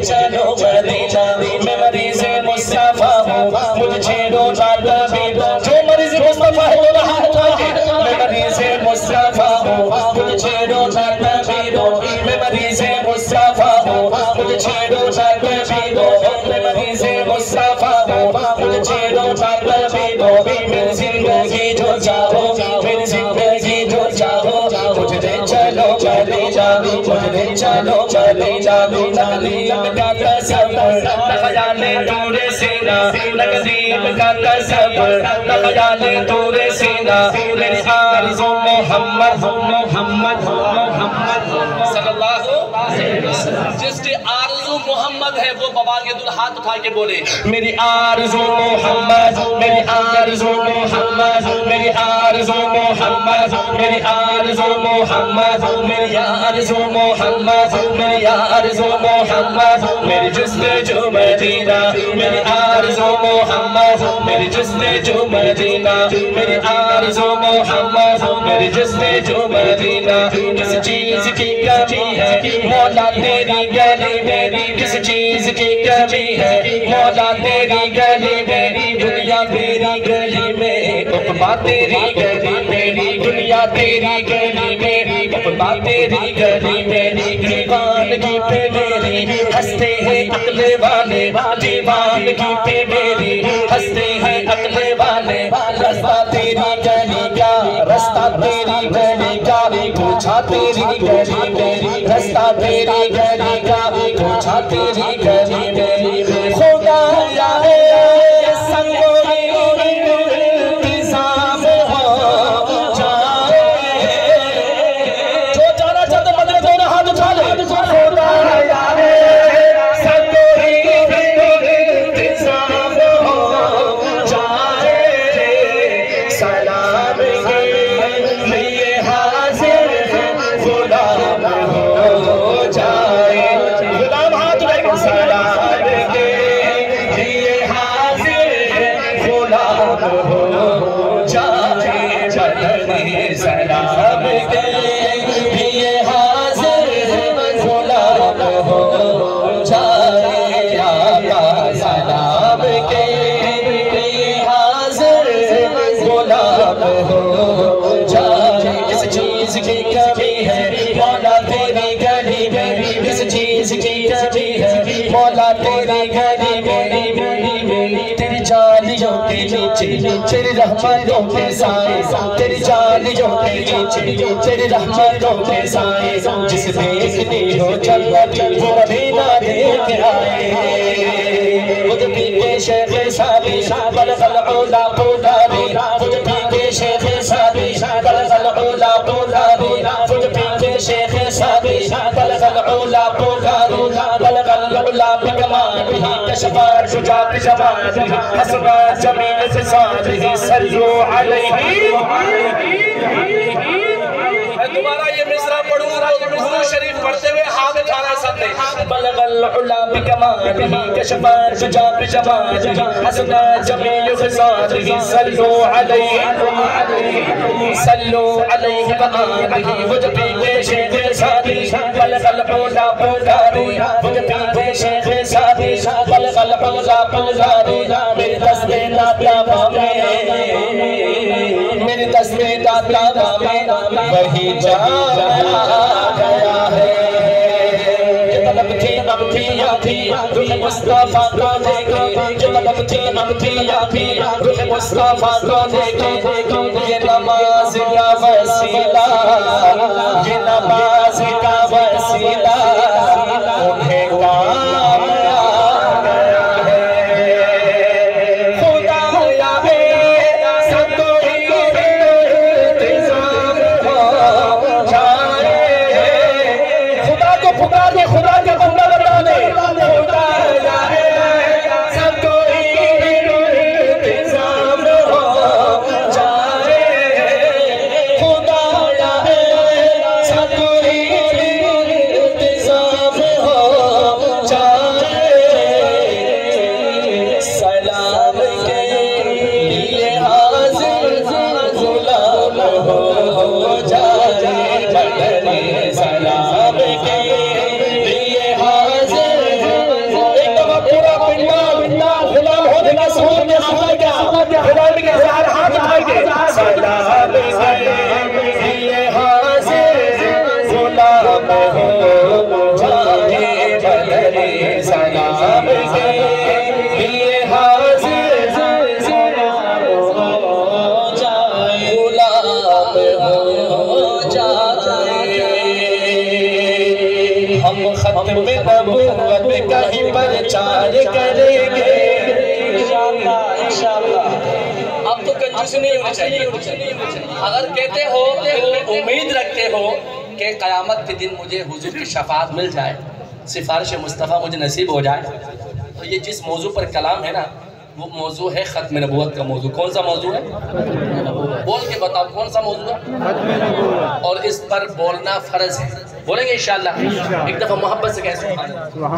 चलो मदीना, मैं मरीज़ मुस्तफा हूँ, मुझे छेड़ो ना कभी। जो मरीज़ मुस्तफा है वो हाथ उठाए। मैं मरीज़ मुस्तफा हूँ, मुझे छेड़ो ना कभी। मैं मरीज़ मुस्तफा हूँ, मुझे छेड़ो ना कभी। मैं मरीज़ मुस्तफा हूँ, मुझे छेड़ो ना कभी। मेरी जिंदगी जो चाहो, मेरी जिंदगी जो चाहो, मुझे ले चलो मदीना, मुझे ले चलो मदीना। नकदीम का कसम न खयाले तूरे सीना, नकदीम का कसम न खयाले तूरे सीना। मेरी आरज़ू मोहम्मद मोहम्मद मोहम्मद सल्लल्लाहु अलैहि वसल्लम। जिसकी आरज़ू मोहम्मद है वो बाबा के दुल हाथ उठा के बोले मेरी आरज़ू मोहम्मद, मेरी आरज़ू मोहम्मद, मेरी आरज़ू मोहम्मद, मेरी आरज़ू मोहम्मद, मेरी आरज़ू मोहम्मद, मेरी आरज़ू मोहम्मद। मेरी जुस्तजू मदीना, मेरी आरज़ू मोहम्मद, मेरी जुस्तजू मदीना, मेरी आरज़ू मोहम्मद, मेरी जुस्तजू मदीना। किस चीज़ की कमी है मौला तेरी गली में, किस चीज़ की कमी है मौला तेरी गली में। दुनिया तेरी गली में, उक़बा तेरी गली में, दुनिया तेरी गली में, उक़बा तेरी गली में। दीवानगी पे मेरी हंसते हैं अक्ले वाले, दीवानगी पे मेरी हंसते हैं अक्ले वाले। रास्ता तेरी गली का, रास्ता तेरी गली का, पूछा तेरी गली में, रास्ता तेरी गली का, पूछा तेरी गली में। खुदा है संगो इंतज़ाम हो जाए, जो जाना चाहते मदद दोनों हाथ उठा ले। खुदा है संगो इंतज़ाम हो जाए, सलाम के लिए हाजिर गुलाम हो जाए। गुलाम हाथ उठाए, सलाम के लिए हाजिर गुलाम हो जाए। बदने सलाम के लिए हाजिर गुलाम हो जाए। आका सलाम के लिए हाजिर गुलाम हो जाए। किस चीज़ की कमी है मौला तेरी गली में, किस चीज़ की कमी है मौला तेरी गली में। तेरी जालियों के नीचे तेरी रहमतों के साए, तेरी जालियों के नीचे तेरी रहमतों के साए। जिस देखनी हो जन्नत वो मदीना देख आए। खुद भी के शेख सादी बलगल उला पुदारी, खुद भी के शेख सादी बलगल उला पुदारी, खुद भी के शेख सादी बलगल उला पुदारी। बलगल उला बिकमालिही कशफा शुजा बिजमालिही हसना जमील सिसालिही सल्लू अलैहि। मैं दोबारा ये मिसरा पढ़ूंगा तो मिसरा शरीफ पढ़ते हुए हाथ उठाना सबने। बलगल उला बिकमालिही कशफा शुजा बिजमालिही हसना जमील सिसालिही सल्लू अलैहि सल्लू अलैहि व आलिही। मुझ पे शेख सादी बलगल उला पुदारी, मुझ पे शेख सादी बलगल उला पुदारी। मेरी दस्ते दाता में, मेरी दस्ते दाता में वही जा गया है। तलब थी अब थी या थी रुख मुस्तफा को देखे, जो तलब थी अब थी या थी रुख मुस्तफा को देखे। ये नमाज का वसीला, ये नमाज का वसीला उन्हें काम आ गया है। खुदा है सबको इंतज़ाम हो जाए। खुदा को पुकार के खुदा के बंदा बता दे। खुदा है सबको इंतज़ाम हो जाए। खुदा है सबको सलाम के लिए हाजिर हो जाए, गुलाम हो जाए। हम खत्म नबूवत का ही प्रचार करेंगे इंशाअल्लाह इंशाअल्लाह। अब तो कंजूसी नहीं होनी चाहिए। अगर कहते हो, उम्मीद रखते हो कि क़यामत के दिन मुझे हुजूर की शफाअत मिल जाए, सिफारिश मुस्तफ़ा मुझे नसीब हो जाए, तो ये जिस मौजू पर कलाम है ना, वो मौजू है ख़त्म नबूवत का मौजू। कौन सा मौजू है? बोल के बताओ कौन सा मौजू है? और इस पर बोलना फ़र्ज है। बोलेंगे इंशाअल्लाह। एक दफ़ा मोहब्बत से कहें सुभान अल्लाह।